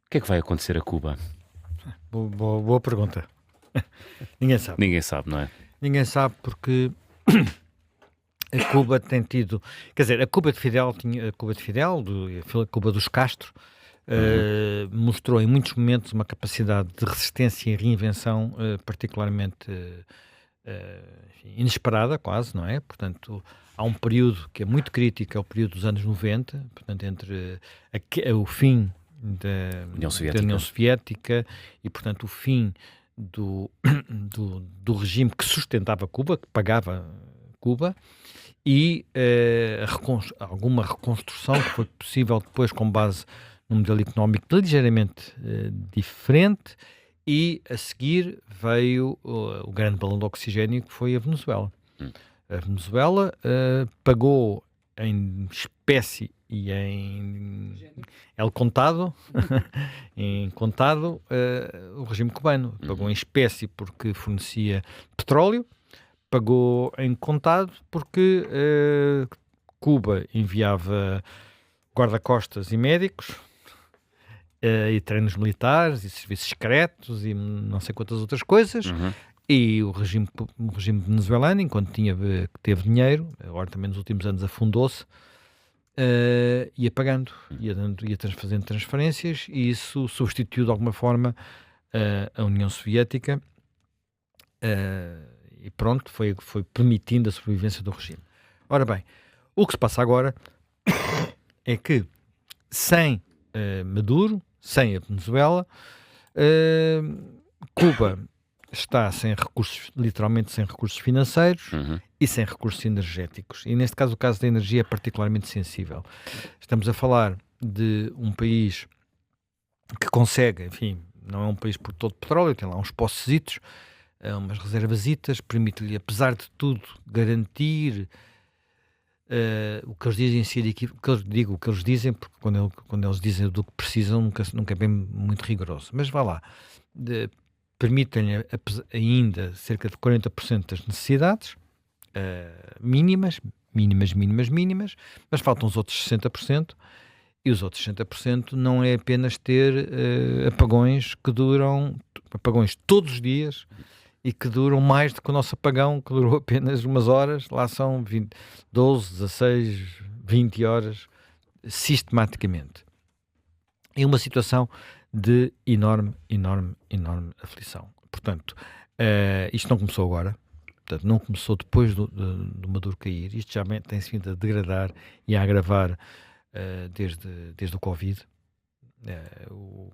O que é que vai acontecer a Cuba? Boa pergunta. Ninguém sabe. Ninguém sabe, não é? Ninguém sabe porque a Cuba tem tido... Quer dizer, a Cuba de Fidel, a Cuba dos Castro, mostrou em muitos momentos uma capacidade de resistência e reinvenção particularmente enfim, inesperada, quase, não é? Portanto, há um período que é muito crítico, é o período dos anos 90, portanto, entre o fim da União Soviética e, portanto, o fim do regime que sustentava Cuba, que pagava Cuba, e alguma reconstrução que foi possível depois com base num modelo económico ligeiramente diferente, e a seguir veio o grande balão de oxigênio, que foi a Venezuela. A Venezuela pagou em espécie e em El Contado, em contado, o regime cubano. Pagou em espécie porque fornecia petróleo, pagou em contado porque Cuba enviava guarda-costas e médicos, e treinos militares e serviços secretos e não sei quantas outras coisas. E o regime venezuelano, enquanto teve dinheiro, agora também nos últimos anos afundou-se, ia pagando, ia fazendo transferências, e isso substituiu de alguma forma a União Soviética, e pronto, foi permitindo a sobrevivência do regime. Ora bem, o que se passa agora é que sem Maduro, sem a Venezuela, Cuba está sem recursos, literalmente sem recursos financeiros e sem recursos energéticos. E neste caso, o caso da energia é particularmente sensível. Estamos a falar de um país que consegue, enfim, não é um país por todo petróleo, tem lá uns poçositos, umas reservasitas, permite-lhe, apesar de tudo, garantir o que eles dizem ser o que eles dizem, porque quando eles dizem do que precisam, nunca é bem muito rigoroso. Mas vá lá, permitem-lhe ainda cerca de 40% das necessidades mínimas, mas faltam os outros 60%, e os outros 60% não é apenas ter apagões todos os dias, e que duram mais do que o nosso apagão, que durou apenas umas horas. Lá são 12, 16, 20 horas, sistematicamente. É uma situação de enorme aflição. Portanto, isto não começou agora, portanto, não começou depois do Maduro cair. Isto já tem-se vindo a degradar e a agravar desde o Covid.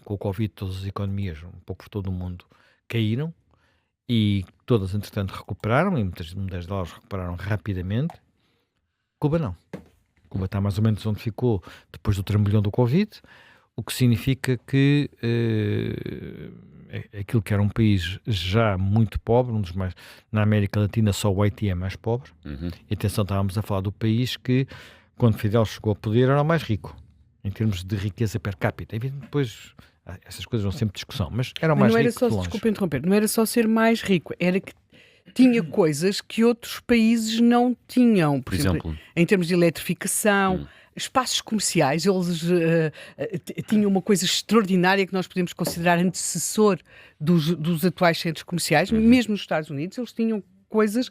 Com o Covid, todas as economias, um pouco por todo o mundo, caíram, e todas, entretanto, recuperaram, e muitas delas recuperaram rapidamente. Cuba não. Cuba está mais ou menos onde ficou depois do trambolhão do Covid, o que significa que aquilo que era um país já muito pobre, na América Latina só o Haiti é mais pobre. E atenção, estávamos a falar do país que, quando Fidel chegou ao poder, era o mais rico, em termos de riqueza per capita. E depois... essas coisas vão sempre discussão, mas era o mais rico de longe. Desculpa interromper, não era só ser mais rico, era que tinha coisas que outros países não tinham. Por exemplo, em termos de eletrificação, espaços comerciais, eles tinham uma coisa extraordinária que nós podemos considerar antecessor dos atuais centros comerciais. Mesmo nos Estados Unidos, eles tinham coisas...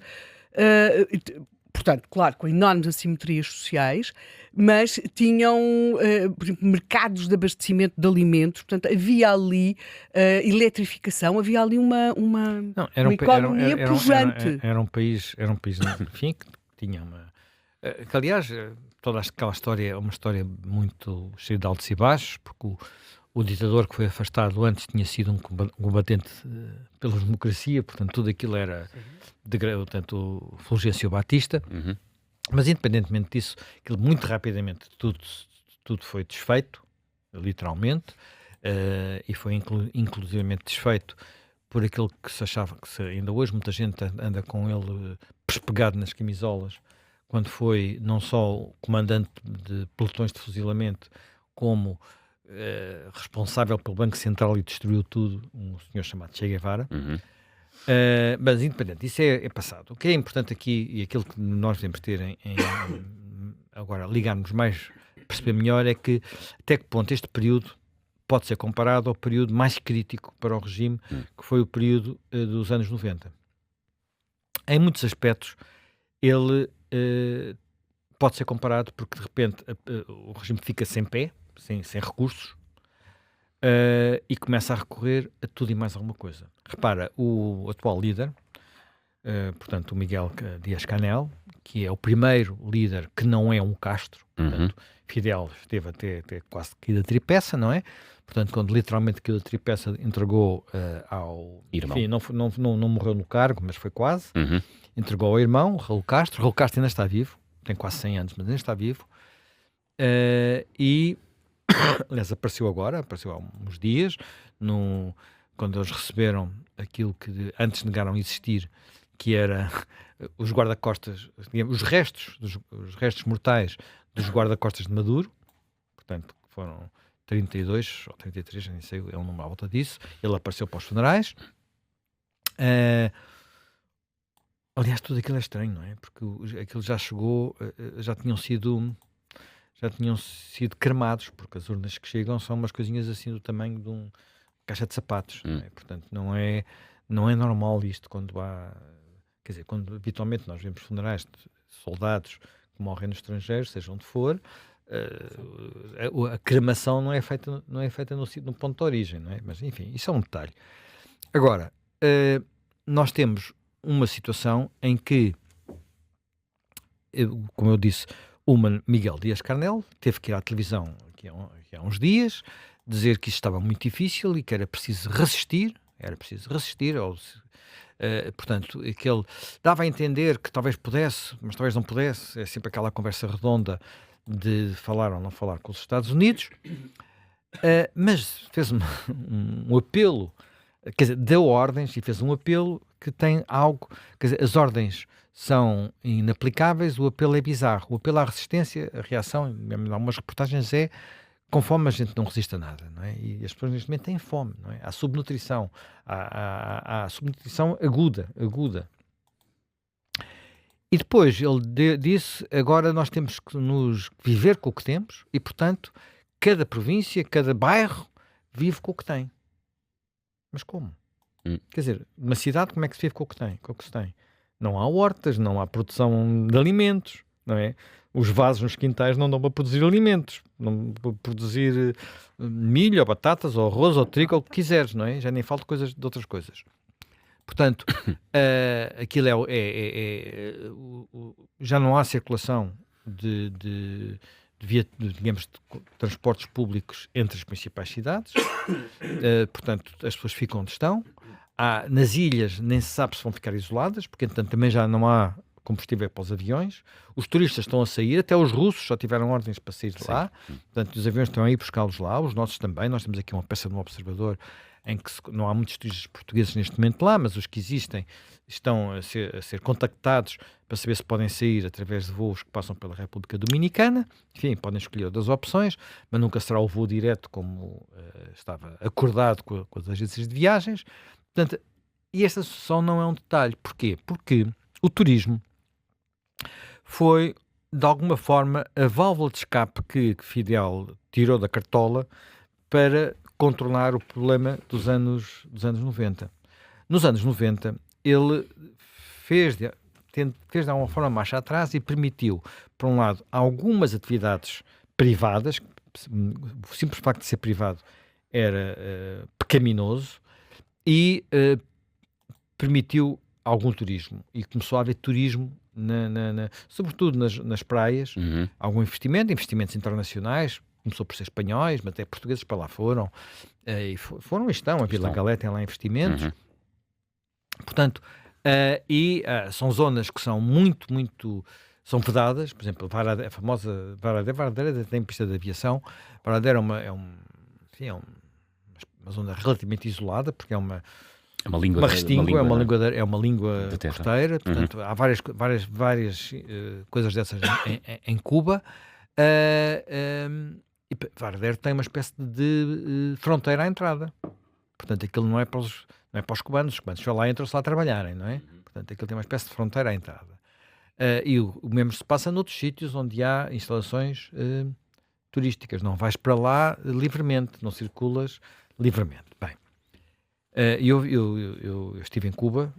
portanto, claro, com enormes assimetrias sociais, mas tinham, por exemplo, mercados de abastecimento de alimentos. Portanto, havia ali eletrificação, havia ali uma economia pujante. Era um país, enfim, que tinha uma... que, aliás, toda aquela história é uma história muito cheia de altos e baixos, porque o ditador que foi afastado antes tinha sido um combatente pela democracia, portanto, tudo aquilo era... portanto, Fulgêncio Batista, mas independentemente disso, aquilo muito rapidamente tudo foi desfeito, literalmente, e foi inclusivamente desfeito por aquilo que se achava, ainda hoje muita gente anda com ele pespegado nas camisolas, quando foi não só o comandante de pelotões de fuzilamento, como responsável pelo Banco Central, e destruiu tudo, um senhor chamado Che Guevara. Mas independente, isso é passado. O que é importante aqui, e aquilo que nós devemos ter agora ligarmos mais, perceber melhor, é que até que ponto este período pode ser comparado ao período mais crítico para o regime, que foi o período dos anos 90. Em muitos aspectos, ele pode ser comparado porque, de repente, o regime fica sem pé, sem recursos, e começa a recorrer a tudo e mais alguma coisa. Repara, o atual líder, portanto, o Miguel Díaz-Canel, que é o primeiro líder que não é um Castro, portanto, Fidel esteve até quase que da tripeça, não é? Portanto, quando literalmente que da tripeça entregou ao irmão. Enfim, não morreu no cargo, mas foi quase. Entregou ao irmão, Raul Castro. Raul Castro ainda está vivo, tem quase 100 anos, mas ainda está vivo. E, aliás, apareceu há uns dias, quando eles receberam aquilo que antes negaram existir, que era os guarda-costas, digamos, os restos mortais dos guarda-costas de Maduro, portanto, foram 32 ou 33, nem sei, é um número à volta disso. Ele apareceu para os funerais. Aliás, tudo aquilo é estranho, não é? Porque aquilo já chegou, já tinham sido cremados, porque as urnas que chegam são umas coisinhas assim do tamanho de uma caixa de sapatos, não é? Portanto, não é normal isto quando há... Quer dizer, quando habitualmente nós vemos funerais de soldados que morrem no estrangeiro, seja onde for, a cremação não é feita no ponto de origem, não é? Mas, enfim, isso é um detalhe. Agora, nós temos uma situação em que, como eu disse, o Miguel Díaz-Canel teve que ir à televisão aqui há uns dias, dizer que isso estava muito difícil e que era preciso resistir, portanto, que ele dava a entender que talvez pudesse, mas talvez não pudesse, é sempre aquela conversa redonda de falar ou não falar com os Estados Unidos, mas fez um apelo, quer dizer, deu ordens e fez um apelo que tem algo, quer dizer, as ordens são inaplicáveis, o apelo é bizarro, o apelo à resistência, a reação, em algumas reportagens com fome a gente não resiste a nada, não é? E as pessoas neste momento têm fome, não é? Há subnutrição, há subnutrição aguda. E depois ele disse, agora nós temos que nos viver com o que temos e, portanto, cada província, cada bairro vive com o que tem. Mas como? Quer dizer, numa cidade como é que se vive com o que tem? Com o que se tem? Não há hortas, não há produção de alimentos, não é? Os vasos nos quintais não dão para produzir alimentos, não para produzir milho, ou batatas, ou arroz, ou trigo, ou o que quiseres, não é? Já nem falo de outras coisas. Portanto, aquilo já não há circulação digamos, de transportes públicos entre as principais cidades. Portanto, as pessoas ficam onde estão. Nas ilhas nem se sabe se vão ficar isoladas, porque entretanto também já não há combustível para os aviões. Os turistas estão a sair, até os russos só tiveram ordens para sair de lá. Portanto, os aviões estão a ir buscá-los lá, os nossos também. Nós temos aqui uma peça de um observador em que não há muitos turistas portugueses neste momento lá, mas os que existem estão a ser contactados para saber se podem sair através de voos que passam pela República Dominicana. Enfim, podem escolher outras opções, mas nunca será o voo direto como estava acordado com as agências de viagens. Portanto, e esta situação não é um detalhe. Porquê? Porque o turismo foi, de alguma forma, a válvula de escape que Fidel tirou da cartola para contornar o problema dos anos 90. Nos anos 90, ele fez de alguma forma marcha atrás e permitiu, por um lado, algumas atividades privadas, o simples facto de ser privado era pecaminoso, e permitiu algum turismo. E começou a haver turismo, sobretudo nas praias, algum investimentos internacionais. Começou por ser espanhóis, mas até portugueses para lá foram. E foram e estão. A Vila Galé tem lá investimentos. Portanto, são zonas que são muito são vedadas. Por exemplo, a famosa Varadero tem pista de aviação. Varadero é uma zona relativamente isolada, porque é uma língua costeira. Portanto, há várias coisas dessas em Cuba. E Varadero tem uma espécie de fronteira à entrada. Portanto, aquilo não é para os cubanos. Os cubanos só lá entram-se lá a trabalharem, não é? Portanto, aquilo tem uma espécie de fronteira à entrada. E o mesmo se passa noutros sítios onde há instalações turísticas. Não vais para lá livremente, não circulas livremente. Bem, eu estive em Cuba,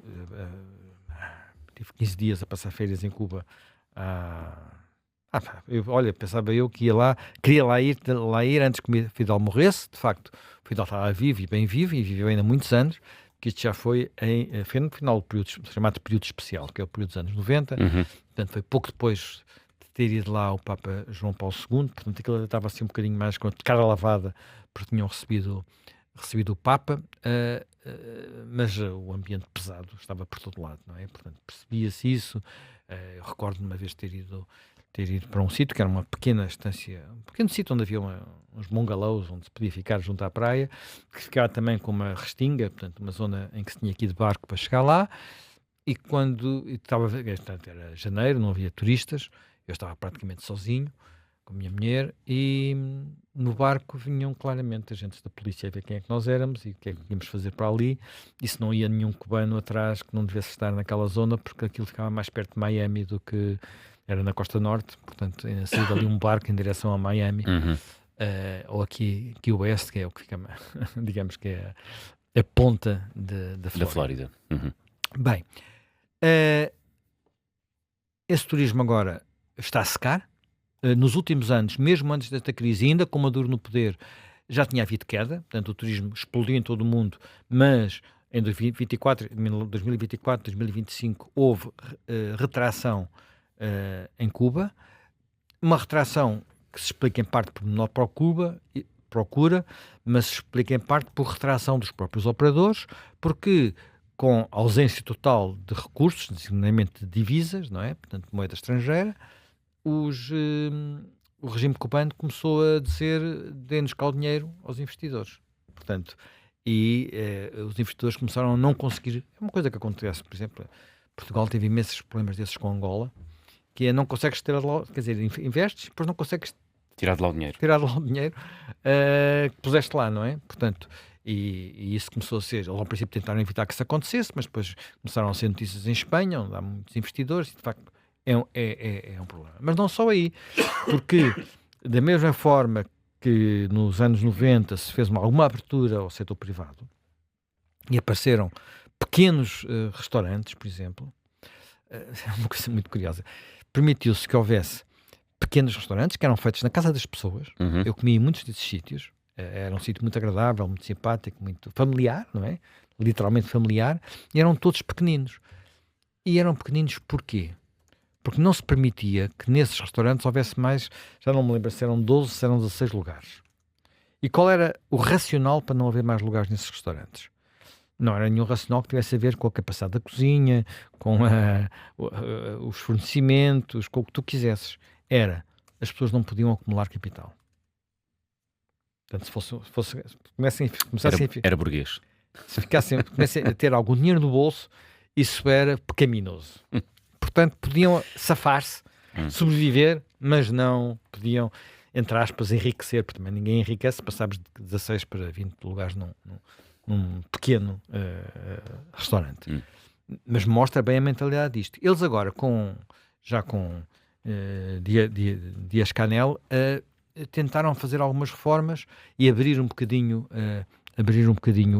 tive 15 dias a passar férias em Cuba. Olha, pensava eu que ia lá, queria lá ir antes que o Fidel morresse. De facto, o Fidel estava vivo e bem vivo e viveu ainda muitos anos, que isto já foi no final do período chamado período especial, que é o período dos anos 90. Portanto, foi pouco depois de ter ido lá o Papa João Paulo II. Portanto, aquilo estava assim um bocadinho mais com a cara lavada, porque tinham recebido o Papa, mas o ambiente pesado estava por todo lado, não é? Portanto, percebia-se isso. Eu recordo-me uma vez ter ido para um sítio que era uma pequena estância, um pequeno sítio onde havia uns bungalows onde se podia ficar junto à praia, que ficava também com uma restinga, portanto, uma zona em que se tinha que ir de barco para chegar lá. E quando era janeiro, não havia turistas, eu estava praticamente sozinho com a minha mulher, e no barco vinham claramente agentes da polícia a ver quem é que nós éramos e o que é que íamos fazer para ali, e se não ia nenhum cubano atrás que não devesse estar naquela zona, porque aquilo ficava mais perto de Miami do que era na Costa Norte. Portanto, saía dali um barco em direção a Miami, ou aqui o oeste, que é o que fica, digamos que é a ponta da Flórida. Bem, esse turismo agora está a secar. Nos últimos anos, mesmo antes desta crise, ainda com Maduro no poder, já tinha havido queda. Portanto, o turismo explodiu em todo o mundo, mas em 2024, 2025 houve retração em Cuba. Uma retração que se explica em parte por menor procura, mas se explica em parte por retração dos próprios operadores, porque com ausência total de recursos, designadamente de divisas, não é? Portanto, moeda estrangeira, o regime cubano começou a dizer: dê-nos cá o dinheiro aos investidores. Portanto, os investidores começaram a não conseguir. É uma coisa que acontece, por exemplo, Portugal teve imensos problemas desses com Angola, que é: não consegues ter lá, quer dizer, investes, depois não consegues tirar de lá o dinheiro que puseste lá, não é? Portanto, e isso começou a ser, ao princípio tentaram evitar que isso acontecesse, mas depois começaram a ser notícias em Espanha, onde há muitos investidores, e de facto é um problema. Mas não só aí, porque da mesma forma que nos anos 90 se fez alguma abertura ao setor privado e apareceram pequenos restaurantes, por exemplo, é uma coisa muito curiosa, permitiu-se que houvesse pequenos restaurantes que eram feitos na casa das pessoas. Eu comi em muitos desses sítios. Era um sítio muito agradável, muito simpático, muito familiar, não é? Literalmente familiar, e eram todos pequeninos. E eram pequeninos porquê? Porque não se permitia que nesses restaurantes houvesse mais, já não me lembro se eram 12, se eram 16 lugares. E qual era o racional para não haver mais lugares nesses restaurantes? Não era nenhum racional que tivesse a ver com a capacidade da cozinha, com os fornecimentos, com o que tu quisesses. As pessoas não podiam acumular capital. Portanto, era burguês. Se comecem a ter algum dinheiro no bolso, isso era pecaminoso. Portanto, podiam safar-se, sobreviver, mas não podiam, entre aspas, enriquecer, porque também ninguém enriquece, passámos de 16 para 20 lugares num pequeno restaurante. Mas mostra bem a mentalidade disto. Eles agora, já com Dias-Canel, tentaram fazer algumas reformas e abrir um bocadinho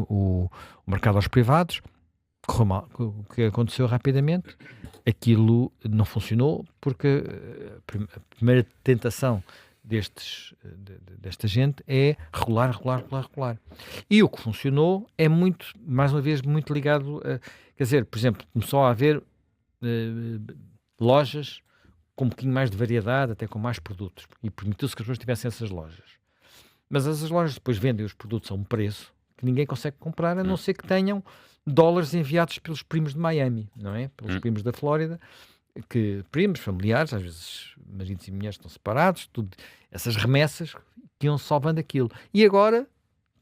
o mercado aos privados. Correu mal. O que aconteceu rapidamente, aquilo não funcionou, porque a primeira tentação desta gente é regular. E o que funcionou é mais uma vez, muito ligado a, quer dizer, por exemplo, começou a haver lojas com um bocadinho mais de variedade, até com mais produtos, e permitiu-se que as pessoas tivessem essas lojas. Mas essas lojas depois vendem os produtos a um preço que ninguém consegue comprar, a não ser que tenham dólares enviados pelos primos de Miami, não é? Pelos primos da Flórida, primos, familiares, às vezes maridos e mulheres estão separados, essas remessas que iam salvando aquilo. E agora,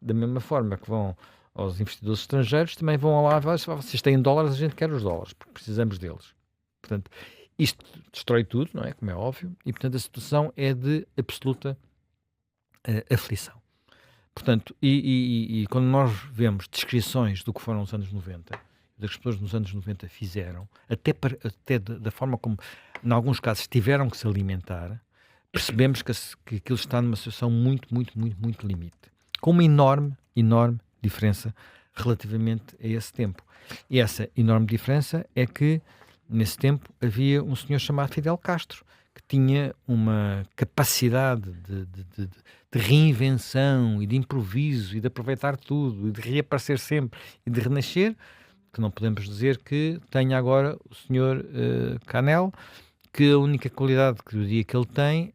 da mesma forma que vão aos investidores estrangeiros, também vão lá: vocês têm dólares, a gente quer os dólares, porque precisamos deles. Portanto, isto destrói tudo, não é? Como é óbvio, e portanto a situação é de absoluta aflição. Portanto, e quando nós vemos descrições do que foram os anos 90, das que as pessoas nos anos 90 fizeram, até da forma como, em alguns casos, tiveram que se alimentar, percebemos que aquilo está numa situação muito limite, com uma enorme diferença relativamente a esse tempo. E essa enorme diferença é que, nesse tempo, havia um senhor chamado Fidel Castro, que tinha uma capacidade de reinvenção e de improviso e de aproveitar tudo e de reaparecer sempre e de renascer, que não podemos dizer que tenha agora o senhor Canel, que a única qualidade que eu diria que ele tem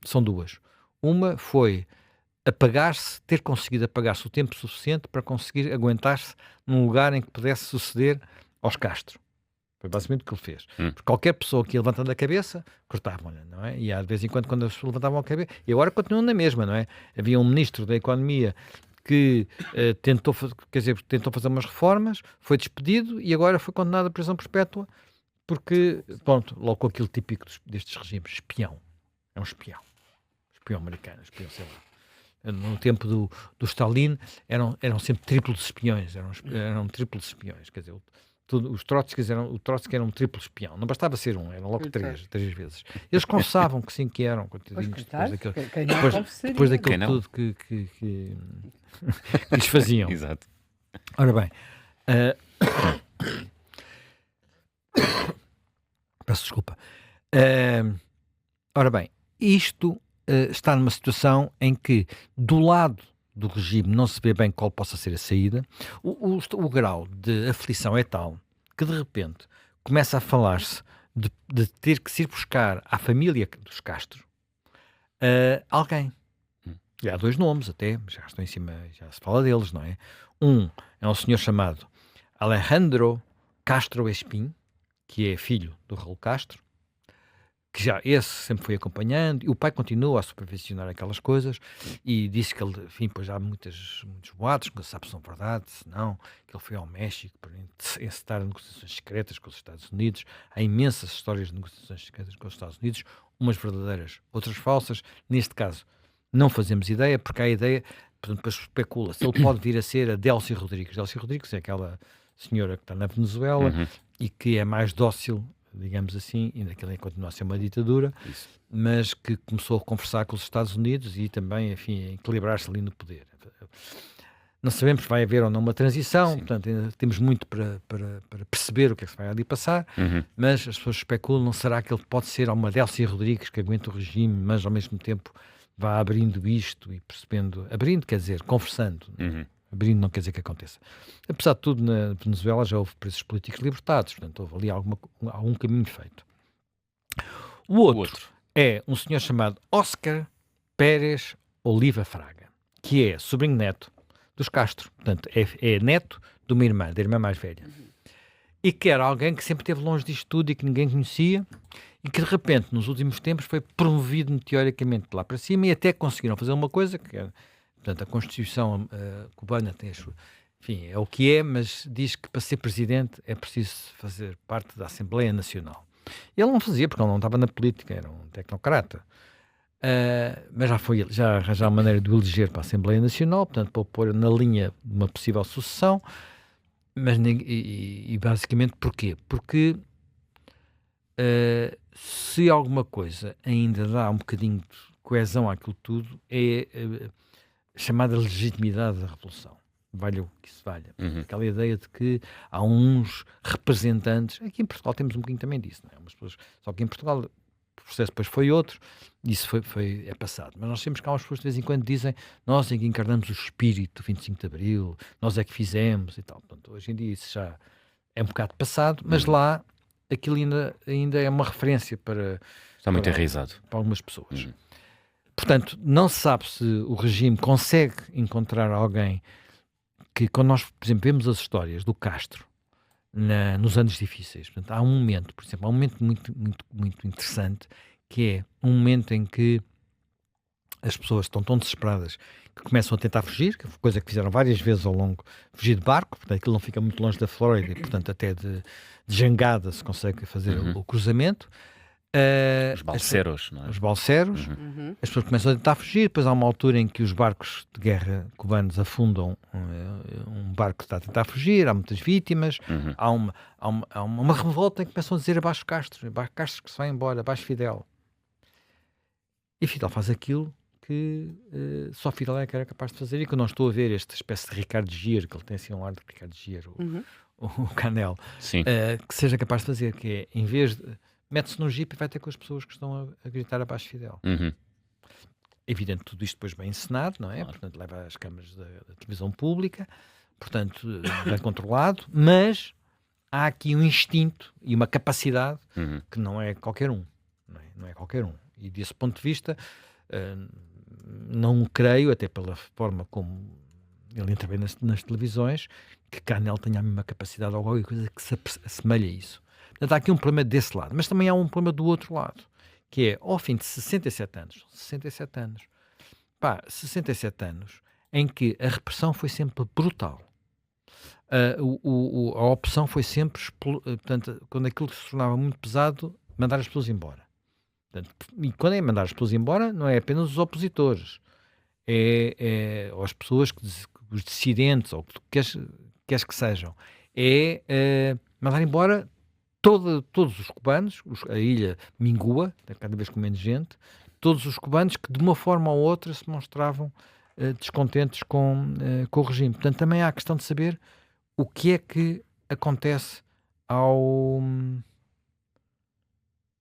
são duas. Uma foi ter conseguido apagar-se o tempo suficiente para conseguir aguentar-se num lugar em que pudesse suceder aos Castro. Foi basicamente o que ele fez. Porque qualquer pessoa que ia levantando a cabeça, cortavam-lhe, não é? E de vez em quando as pessoas levantavam a cabeça, e agora continuam na mesma, não é? Havia um ministro da Economia que tentou fazer umas reformas, foi despedido e agora foi condenado à prisão perpétua porque, pronto, logo com aquilo típico destes regimes, espião. É um espião. Espião americano, espião, sei lá. No tempo do Stalin eram sempre triplos espiões, eram triplos espiões, quer dizer, os Trotskys o Trotsky era um triplo espião, não bastava ser um, eram logo três vezes. Eles confessavam que sim, que eram, depois daquilo tudo que lhes faziam. Exato. Ora bem, peço desculpa. Ora bem, isto está numa situação em que, do lado do regime, não se vê bem qual possa ser a saída. O grau de aflição é tal que, de repente, começa a falar-se de ter que se ir buscar à família dos Castro alguém. E há dois nomes até, já estão em cima, já se fala deles, não é? Um é um senhor chamado Alejandro Castro Espín, que é filho do Raul Castro, que já esse sempre foi acompanhando, e o pai continua a supervisionar aquelas coisas, e disse que ele, enfim, pois há muitos boatos, que não se sabe se são verdade, se não, que ele foi ao México para encetar negociações secretas com os Estados Unidos. Há imensas histórias de negociações secretas com os Estados Unidos, umas verdadeiras, outras falsas. Neste caso, não fazemos ideia, porque há ideia, portanto, depois especula, se ele pode vir a ser a Delcy Rodrigues. Delcy Rodrigues é aquela senhora que está na Venezuela e que é mais dócil, digamos assim, ainda que ele continua a ser uma ditadura, mas que começou a conversar com os Estados Unidos e também, enfim, a equilibrar-se ali no poder. Não sabemos se vai haver ou não uma transição, portanto, ainda temos muito para perceber o que é que se vai ali passar, mas as pessoas especulam, não será que ele pode ser uma Delcy Rodrigues que aguenta o regime, mas ao mesmo tempo vá abrindo isto e percebendo, abrindo quer dizer, conversando, abrindo não quer dizer que aconteça. Apesar de tudo, na Venezuela já houve presos políticos libertados, portanto houve ali algum caminho feito. O outro é um senhor chamado Oscar Pérez Oliva Fraga, que é sobrinho neto dos Castro, portanto é neto de uma irmã, da irmã mais velha, e que era alguém que sempre esteve longe disto tudo e que ninguém conhecia, e que de repente nos últimos tempos foi promovido meteoricamente de lá para cima, e até conseguiram fazer uma coisa que é, portanto, a Constituição cubana tem enfim, é o que é, mas diz que para ser presidente é preciso fazer parte da Assembleia Nacional. Ele não fazia, porque ele não estava na política, era um tecnocrata. Mas já arranjou a maneira de o eleger para a Assembleia Nacional, portanto, para o pôr na linha de uma possível sucessão. Mas, basicamente, porquê? Porque se alguma coisa ainda dá um bocadinho de coesão àquilo tudo, é chamada legitimidade da Revolução. Valha o que se valha. Aquela ideia de que há uns representantes, aqui em Portugal temos um bocadinho também disso, não é? Umas pessoas, só que em Portugal o processo depois foi outro, isso é passado. Mas nós temos cá umas pessoas de vez em quando dizem, nós é que encarnamos o espírito do 25 de Abril, nós é que fizemos e tal. Portanto, hoje em dia isso já é um bocado passado, mas lá aquilo ainda é uma referência para... Está muito enraizado. Para algumas pessoas. Portanto, não se sabe se o regime consegue encontrar alguém que, quando nós, por exemplo, vemos as histórias do Castro nos anos difíceis, portanto, há um momento, por exemplo, muito interessante, que é um momento em que as pessoas estão tão desesperadas que começam a tentar fugir, que foi coisa que fizeram várias vezes ao longo, fugir de barco, portanto, aquilo não fica muito longe da Flórida, e, portanto, até de jangada se consegue fazer o cruzamento. Os balseros, não é? Os balseros. As pessoas começam a tentar fugir, depois há uma altura em que os barcos de guerra cubanos afundam um barco que está a tentar fugir, há muitas vítimas, há uma revolta em que começam a dizer abaixo Castro que se vai embora, abaixo Fidel. E Fidel faz aquilo que só Fidel é que era capaz de fazer, e que eu não estou a ver esta espécie de Ricardo Gier, que ele tem assim um ar de Ricardo Gier, o Canel, que seja capaz de fazer, que é, em vez de... mete-se num jipe e vai ter com as pessoas que estão a gritar abaixo de Fidel. Evidente, tudo isto depois bem encenado, não é? Portanto, leva às câmaras da televisão pública, portanto, bem controlado, mas há aqui um instinto e uma capacidade que não é qualquer um. Não é qualquer um. E desse ponto de vista, não creio, até pela forma como ele intervém nas televisões, que Canel tenha a mesma capacidade ou alguma coisa que se assemelhe a isso. Portanto, há aqui um problema desse lado. Mas também há um problema do outro lado, que é, ao fim de 67 anos, 67 anos, em que a repressão foi sempre brutal. A opção foi sempre, portanto, quando aquilo se tornava muito pesado, mandar as pessoas embora. Portanto, e quando é mandar as pessoas embora, não é apenas os opositores, ou as pessoas, os dissidentes, ou o que queres que sejam, mandar embora todos os cubanos, a ilha mingua, cada vez com menos gente, todos os cubanos que de uma forma ou outra se mostravam descontentes com o regime. Portanto, também há a questão de saber o que é que acontece à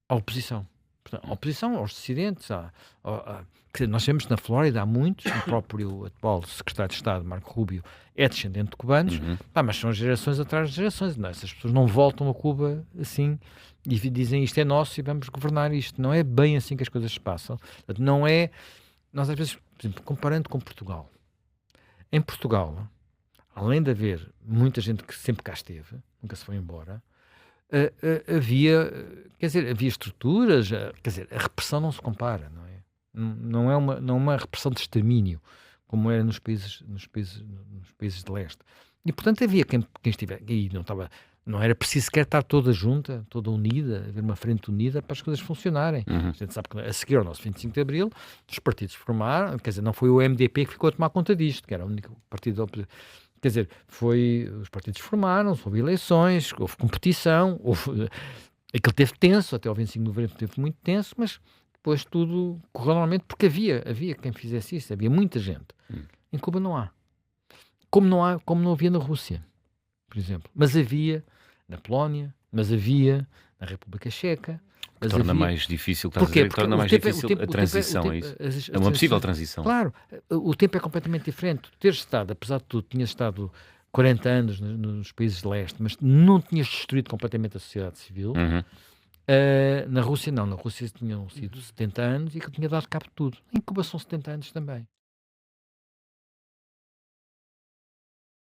oposição. Portanto, a oposição aos dissidentes. Nós temos na Flórida, há muitos, o próprio atual secretário de Estado, Marco Rubio, é descendente de cubanos, mas são gerações atrás de gerações. Não, essas pessoas não voltam a Cuba assim e dizem isto é nosso e vamos governar isto. Não é bem assim que as coisas se passam. Não é... Nós às vezes, por exemplo, comparando com Portugal. Em Portugal, além de haver muita gente que sempre cá esteve, nunca se foi embora, havia estruturas, a repressão não se compara, não é? Não é uma repressão de extermínio, como era nos países de leste. E, portanto, havia quem estivesse, e não era preciso sequer estar toda junta, toda unida, haver uma frente unida para as coisas funcionarem. A gente sabe que a seguir ao nosso 25 de Abril, os partidos formaram, quer dizer, não foi o MDP que ficou a tomar conta disto, que era o único partido da oposição. Quer dizer, os partidos formaram, houve eleições, houve competição, aquilo teve tenso, até ao 25 de novembro teve muito tenso, mas depois tudo correu normalmente, porque havia quem fizesse isso, havia muita gente. Em Cuba não há. Como não havia na Rússia, por exemplo. Mas havia na Polónia, mas havia na República Checa. Torna mais difícil, torna mais difícil a transição, é isso? É uma possível transição. Claro, o tempo é completamente diferente. Tu teres estado, apesar de tudo, tinhas estado 40 anos nos países de leste, mas não tinhas destruído completamente a sociedade civil. Na Rússia não, na Rússia tinham sido 70 anos e que tinha dado cabo de tudo. Em Cuba são 70 anos também.